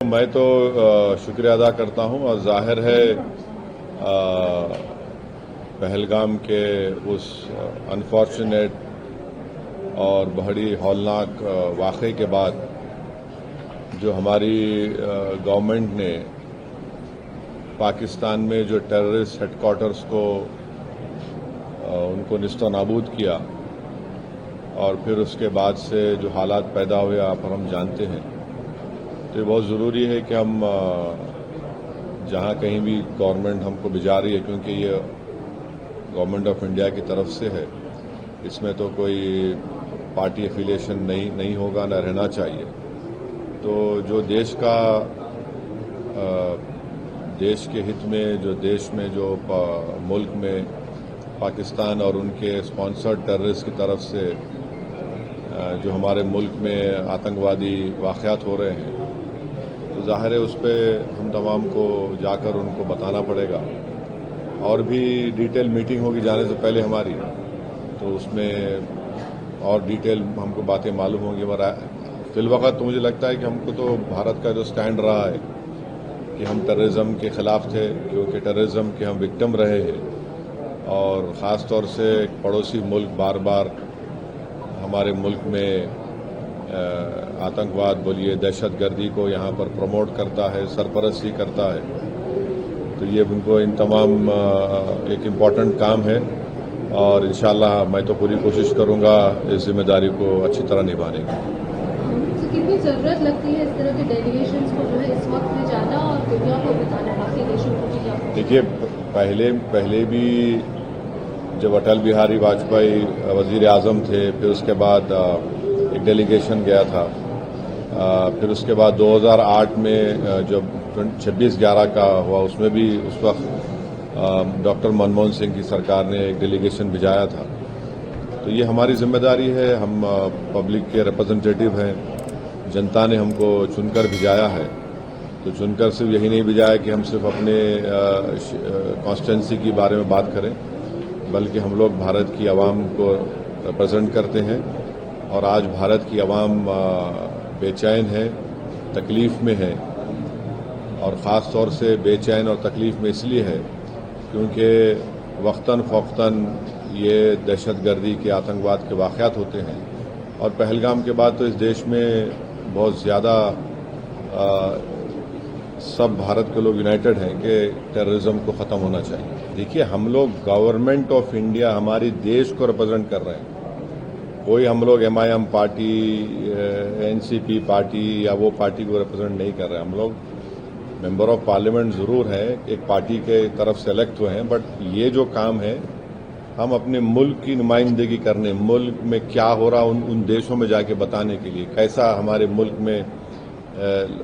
मैं तो शुक्रिया अदा करता हूं और जाहिर है पहलगाम के उस अनफॉर्चुनेट और बड़ी हौलनाक वाक़े के बाद जो हमारी गवर्नमेंट ने पाकिस्तान में जो टेररिस्ट हेडक्वार्टर्स को उनको निस्तो नाबूद किया और फिर उसके बाद से जो हालात पैदा हुए आप और हम जानते हैं, तो ये बहुत ज़रूरी है कि हम जहाँ कहीं भी गवर्नमेंट हमको भिजा रही है, क्योंकि ये गवर्नमेंट ऑफ इंडिया की तरफ से है, इसमें तो कोई पार्टी एफिलिएशन नहीं होगा, न रहना चाहिए। तो जो देश का देश के हित में जो मुल्क में पाकिस्तान और उनके स्पॉन्सर्ड टेररिस्ट की तरफ से जो हमारे मुल्क में आतंकवादी वाक़यात हो रहे हैं, तो ज़ाहिर है उस पर हम तमाम को जाकर उनको बताना पड़ेगा। और भी डिटेल मीटिंग होगी जाने से पहले हमारी, तो उसमें और डिटेल हमको बातें मालूम होंगी। मगर फिलवक़्त तो मुझे लगता है कि हमको तो भारत का जो स्टैंड रहा है कि हम टेररिज्म के ख़िलाफ़ थे, क्योंकि टेररिज्म के हम विक्टिम रहे हैं और ख़ास तौर से पड़ोसी मुल्क बार बार हमारे मुल्क में आतंकवाद बोलिए, दहशतगर्दी को यहाँ पर प्रमोट करता है, सरपरस्ती करता है। तो ये उनको इन तमाम एक इम्पॉर्टेंट काम है और इंशाअल्लाह मैं तो पूरी कोशिश करूँगा इस जिम्मेदारी को अच्छी तरह निभाने की। कितनी ज़रूरत लगती है इस तरह के डेलीगेशंस को जो है इस वक्त में जाना और दुनिया को बताना, बाकी देशों को? देखिए, पहले भी जब अटल बिहारी वाजपेयी वज़ीर आज़म थे, फिर उसके बाद एक डेलीगेशन गया था, फिर उसके बाद 2008 में जब 26/11 का हुआ, उसमें भी उस वक्त डॉक्टर मनमोहन सिंह की सरकार ने एक डेलीगेशन भिजाया था। तो ये हमारी जिम्मेदारी है, हम पब्लिक के रिप्रेजेंटेटिव हैं, जनता ने हमको चुनकर भिजाया है। तो चुनकर सिर्फ यही नहीं भिजाया कि हम सिर्फ अपने कॉन्स्टिट्यूंसी के बारे में बात करें, बल्कि हम लोग भारत की आवाम को रिप्रेजेंट करते हैं और आज भारत की आवाम बेचैन है, तकलीफ़ में है और ख़ास तौर से बेचैन और तकलीफ़ में इसलिए है क्योंकि वक्तन फ़ौक़्तन ये दहशतगर्दी के आतंकवाद के वाक़यात होते हैं और पहलगाम के बाद तो इस देश में बहुत ज़्यादा सब भारत के लोग यूनाइटेड हैं कि टेररिज्म को ख़त्म होना चाहिए। देखिए, हम लोग गवर्नमेंट ऑफ इंडिया, हमारी देश को रिप्रेजेंट कर रहे हैं। कोई हम लोग MIM पार्टी, NCP पार्टी या वो पार्टी को रिप्रेजेंट नहीं कर रहे हैं। हम लोग मेंबर ऑफ पार्लियामेंट ज़रूर हैं, एक पार्टी के तरफ से इलेक्ट हुए हैं, बट ये जो काम है हम अपने मुल्क की नुमाइंदगी करने, मुल्क में क्या हो रहा उन देशों में जाके बताने के लिए, कैसा हमारे मुल्क में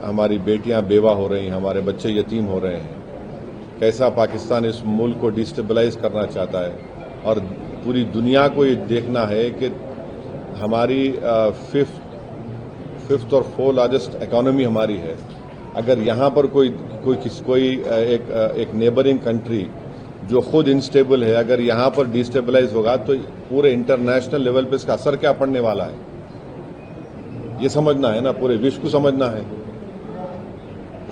हमारी बेटियां बेवा हो रही हैं, हमारे बच्चे यतीम हो रहे हैं, कैसा पाकिस्तान इस मुल्क को डिस्टेबलाइज करना चाहता है। और पूरी दुनिया को ये देखना है कि हमारी फिफ्थ और 4th लार्जेस्ट इकोनॉमी हमारी है। अगर यहाँ पर कोई एक नेबरिंग कंट्री जो खुद इनस्टेबल है, अगर यहाँ पर डिस्टेबलाइज होगा तो पूरे इंटरनेशनल लेवल पे इसका असर क्या पड़ने वाला है, ये समझना है ना, पूरे विश्व को समझना है।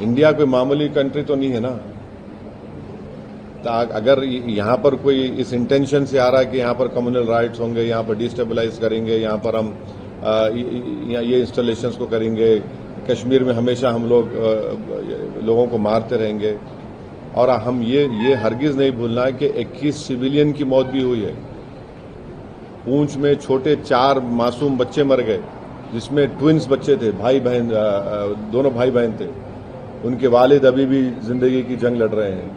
इंडिया कोई मामूली कंट्री तो नहीं है ना। अगर यहाँ पर कोई इस इंटेंशन से आ रहा है कि यहाँ पर कम्युनल राइट्स होंगे, यहाँ पर डिस्टेबलाइज करेंगे, यहाँ पर हम ये इंस्टॉलेशंस को करेंगे, कश्मीर में हमेशा हम लोगों को मारते रहेंगे, और हम ये हरगिज नहीं भूलना है कि 21 सिविलियन की मौत भी हुई है। पूंछ में छोटे 4 मासूम बच्चे मर गए, जिसमें ट्विंस बच्चे थे, दोनों भाई बहन थे। उनके वालिद अभी भी जिंदगी की जंग लड़ रहे हैं।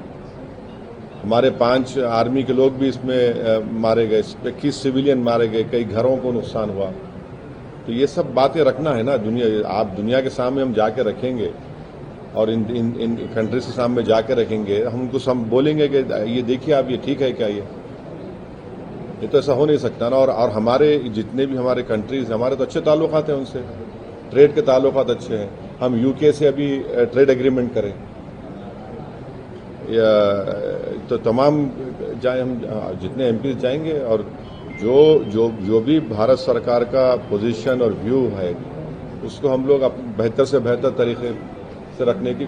हमारे 5 आर्मी के लोग भी इसमें मारे गए, 21 सिविलियन मारे गए, कई घरों को नुकसान हुआ। तो ये सब बातें रखना है ना, दुनिया के सामने हम जाके रखेंगे और इन कंट्रीज के सामने जाके रखेंगे, हम उनको बोलेंगे कि ये देखिए आप, ये ठीक है क्या, ये तो ऐसा हो नहीं सकता ना। और हमारे जितने भी हमारे कंट्रीज, हमारे तो अच्छे ताल्लुकात हैं उनसे, ट्रेड के ताल्लुकात अच्छे हैं। हम UK से अभी ट्रेड एग्रीमेंट करें, तो तमाम जाए, हम जितने MPs जाएंगे और जो भी भारत सरकार का पोजीशन और व्यू है, उसको हम लोग बेहतर से बेहतर तरीके से रखने की